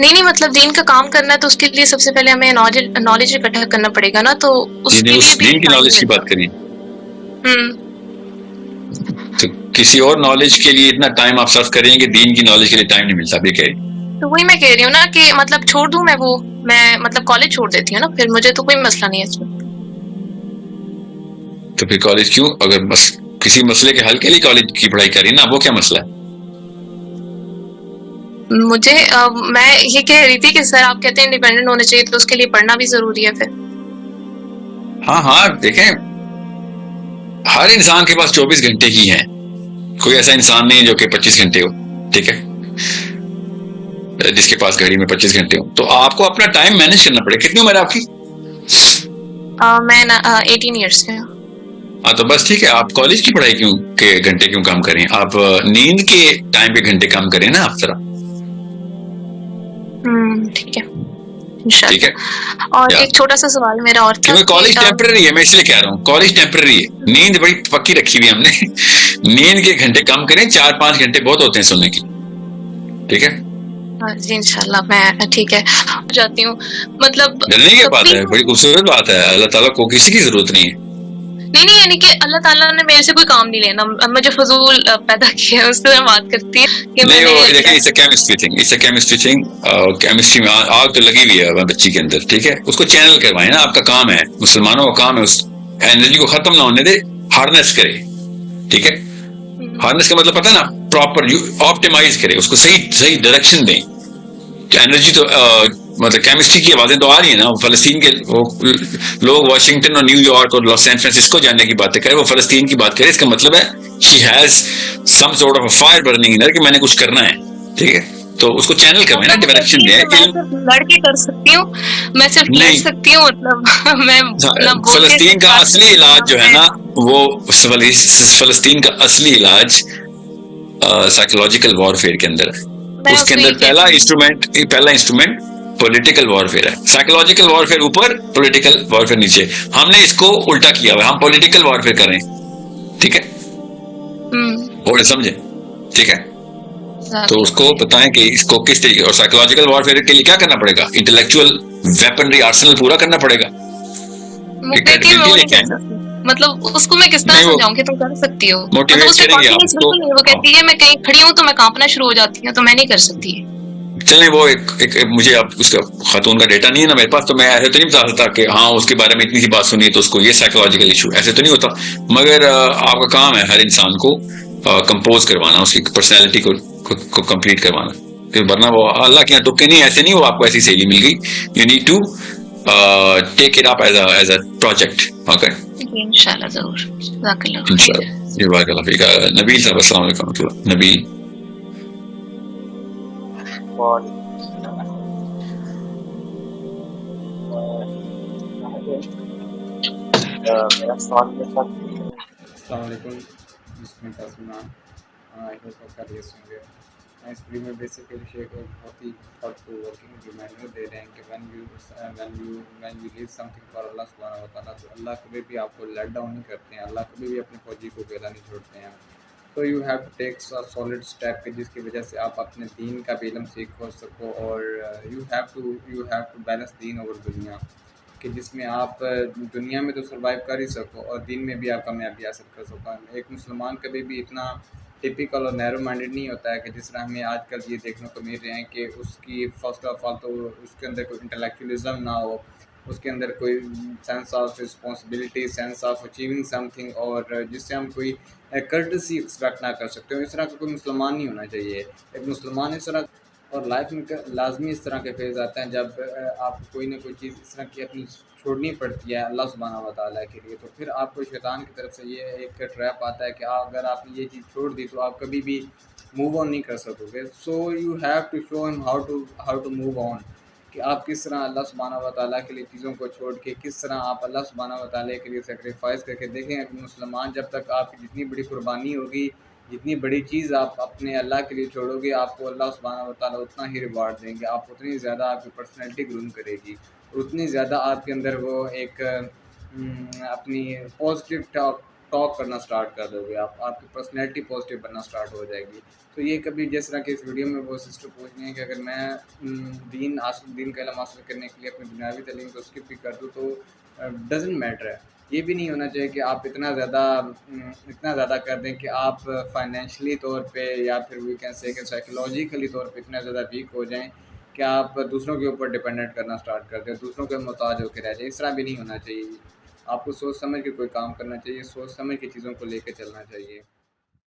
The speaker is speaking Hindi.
नहीं, मतलब दीन का काम करना है तो उसके लिए सबसे पहले हमें नॉलेज इकट्ठा करना पड़ेगा ना, तो ये नहीं, उसके लिए उस भी दीन की टाइम नॉलेज की मिलता बात है। करिए। हुँ। तो किसी और नॉलेज के लिए इतना टाइम आप सर्व करेंगे, दीन की नॉलेज के लिए टाइम नहीं मिलता, आप ये कह रही हैं। तो वही मैं कह रही हूँ ना कि मतलब छोड़ दूँ मैं वो, मैं मतलब कॉलेज छोड़ देती हूँ ना, फिर मुझे तो कोई मसला नहीं है इसमें। तो फिर कॉलेज क्यों, अगर बस किसी मसले के हल के लिए कॉलेज की पढ़ाई करिए ना, वो क्या मसला है? मुझे मैं ये कह रही थी कि सर आप कहते हैं इंडिपेंडेंट होना चाहिए, तो उसके लिए पढ़ना भी ज़रूरी है फिर। हाँ हाँ, देखें, हर इंसान के पास 24 घंटे ही हैं। कोई ऐसा इंसान नहीं जो कि 25 घंटे हो, ठीक है, जिसके पास घड़ी में 25 घंटे हो। तो आपको अपना टाइम मैनेज करना पड़ेगा। कितनी उम्र है आपकी? मैं ना 18 ईयर्स की हूँ। हाँ, तो बस ठीक है, आप कॉलेज की पढ़ाई क्यों के घंटे क्यों कम करें, आप नींद के टाइम पे घंटे कम करें ना आप जरा। ठीक है, ठीक है, इंशाल्लाह। और या एक छोटा-सा सवाल मेरा और था क्योंकि कि कॉलेज टेम्पररी है, मैं इसलिए कह रहा हूँ कॉलेज टेम्पररी है। नींद बड़ी पक्की रखी हुई है हमने नींद के घंटे कम करें, 4-5 घंटे बहुत होते हैं सोने के, ठीक है। हाँ जी, इंशाल्लाह मैं ठीक है, हो जाती हूँ। मतलब डरने की बात कभी है, बड़ी खूबसूरत बात है, अल्लाह ताला को किसी की जरूरत नहीं है। नहीं, यानी कि अल्लाह ताला ने मेरे से कोई काम नहीं लेना। मुझे फ़िज़ूल पैदा किया है, उससे मैं बात करती हूँ कि नहीं, मैंने वो देखिए, इट्स अ जैसे chemistry thing, it's a chemistry thing. Chemistry में आग तो लगी हुई है बच्ची के अंदर, ठीक है, उसको चैनल करवाए ना, आपका काम है, मुसलमानों का काम है उस एनर्जी को खत्म ना होने दे, हार्नेस करे, ठीक है। हुँ, हार्नेस का मतलब पता है ना, प्रॉपर यू ऑप्टिमाइज करे, उसको सही सही डायरेक्शन दें। एनर्जी तो मतलब केमिस्ट्री की आवाजें तो आ रही है ना, वो फलस्तीन के वो लोग वाशिंगटन और न्यूयॉर्क और लॉस सैन फ्रांसिस्को जाने की बातें करें, वो फलस्तीन की बात करे, इसका मतलब है she has some sort of a fire burning in her कि मैंने कुछ करना है, ठीक है। तो उसको चैनल करवाए ना, मतलब वो डायरेक्शन कहती है दें, कि मैं इल्म सिर्फ़ लड़ के कर सकती हूँ, मैं सिर्फ़ लड़ नहीं। सकती हूँ, मतलब मैं ना बोल के फलस्तीन कुछ का कर असली सकती हूँ, इलाज ना जो है मैं ना, वो फलस्तीन का असली इलाज साइकोलॉजिकल वॉरफेयर के अंदर है। मैं उसके उसको अंदर यही कहती हूँ। पहला इंस्ट्रूमेंट पॉलिटिकल वॉरफेयर है। साइकोलॉजिकल वॉरफेयर ऊपर, पॉलिटिकल वॉरफेयर नीचे। हमने इसको उल्टा किया हुआ है, हम पॉलिटिकल वॉरफेयर कर रहे हैं, ठीक है। हुँ, और समझे, ठीक है। तो ज़ाकल्लाह उसको ख़ैर। बताएं कि इसको किस तरीके, और साइकोलॉजिकल वॉरफेयर के लिए क्या करना पड़ेगा, इंटेलेक्चुअल वेपनरी आर्सेनल पूरा करना पड़ेगा, वो कि कहती है मैं क्रेडिबिलिटी वो नहीं लेके कर आए ना। सकती। मतलब उसको मैं किस तरह नहीं, वो समझाऊँ कि तुम कर सकती हो? मतलब मोटिवेट उसमें करेंगे आप कॉन्फिडेंस उसको। बिल्कुल नहीं है, वो हाँ, कहती है मैं कहीं खड़ी हूँ तो मैं काँपना शुरू हो जाती हूँ, तो मैं नहीं कर सकती ये। चलें, वो एक मुझे अब उसका खातून का डेटा नहीं है ना मेरे पास, तो मैं ऐसे तो नहीं बता सकता कि हाँ उसके बारे में इतनी सी बात सुनी तो उसको ये साइकोलॉजिकल इशू, ऐसे तो नहीं होता। मगर आपका काम है हर इंसान को कंपोज करवाना, उसकी पर्सनैलिटी को कंप्लीट करवाना, फिर वरना वो अल्लाह के यहाँ तुक्के नहीं, ऐसे नहीं वो आपको ऐसी सहेली मिल गई। You need to take it up as a project, okay. जी, इंशाल्लाह ज़रूर। जज़ाकल्लाह ख़ैर। इंशाल्लाह, ये बात नबील साहब, अस्सलाम वालेकुम नबील। वालेकुम अस्सलाम। मेरा सवाल ये था कि अस्सलाम वालेकुम, जिसमें का सुना आई होप आप खैरियत से होंगे। इस वीडियो में बेसिकली शेख एक बहुत ही थॉटफुल वर्किंग रिमाइंडर दे रहे हैं कि when you leave something for Allah सुब्हानहू व तआला, तो अल्लाह कभी भी आपको लेट डाउन नहीं करते हैं, अल्लाह कभी भी अपने फौजी को अकेला नहीं छोड़ते हैं। तो you have to take solid step के जिसकी वजह से आप अपने दीन का भी इल्म सीख सको, और you have to balance Deen over दुनिया, कि जिसमें आप दुनिया में तो सर्वाइव कर ही सको और दिन में भी आप कामयाबी हासिल कर सको। एक मुसलमान कभी भी इतना टिपिकल और नैरो माइंडेड नहीं होता है कि जिस तरह हमें आजकल ये देखने को मिल रहे हैं कि उसकी फर्स्ट ऑफ ऑल तो उसके अंदर कोई इंटेलेक्चुअलिज्म ना हो, उसके अंदर कोई sense of responsibility, sense of achieving something, और जिससे हम कोई कर्टसी एक्सपेक्ट ना कर सकते हो। इस तरह का कोई मुसलमान नहीं होना चाहिए। एक मुसलमान इस तरह, और लाइफ में लाजमी इस तरह के फेज़ आते हैं जब आपको कोई ना कोई चीज़ इस तरह की अपनी छोड़नी पड़ती है अल्लाह सुब्हानहू व तआला के लिए, तो फिर आपको शैतान की तरफ से ये एक ट्रैप आता है कि अगर आपने ये चीज़ छोड़ दी तो आप कभी भी मूव ऑन नहीं कर सकोगे। So you have to show him how to move on, कि आप किस तरह अल्लाह सुब्हानहू व तआला के लिए चीज़ों को छोड़ के किस तरह आप अल्लाह सुब्हानहू व तआला के लिए सेक्रीफाइस करके देखें। मुसलमान जब तक आपकी जितनी बड़ी कुर्बानी होगी, जितनी बड़ी चीज़ आप अपने अल्लाह के लिए छोड़ोगे, आपको अल्लाह सुब्हानहू व तआला उतना ही रिवार्ड देंगे, आप उतनी ज़्यादा आपकी पर्सनैलिटी ग्रूम करेगी, उतनी ज़्यादा आपके अंदर वो एक अपनी पॉजिटिव टॉक करना स्टार्ट कर दोगे, आप आपकी पर्सनैलिटी पॉजिटिव बनना स्टार्ट हो जाएगी। तो ये कभी जिस तरह की इस वीडियो में वो सिस्टर पूछ रही हैं कि अगर मैं दीन का इल्म हासिल करने के लिए अपनी दुनियावी तालीम को स्किप भी कर दूँ तो डज़न्ट मैटर है। ये भी नहीं होना चाहिए कि आप इतना ज़्यादा कर दें कि आप फाइनेंशियली तौर पे या फिर वी कैन से कि साइकोलॉजिकली तौर पे इतना ज़्यादा वीक हो जाएं कि आप दूसरों के ऊपर डिपेंडेंट करना स्टार्ट कर दें, दूसरों के मोहताज होकर रह जाएं। इस तरह भी नहीं होना चाहिए। आपको सोच समझ के कोई काम करना चाहिए, सोच समझ के चीज़ों को लेके चलना चाहिए।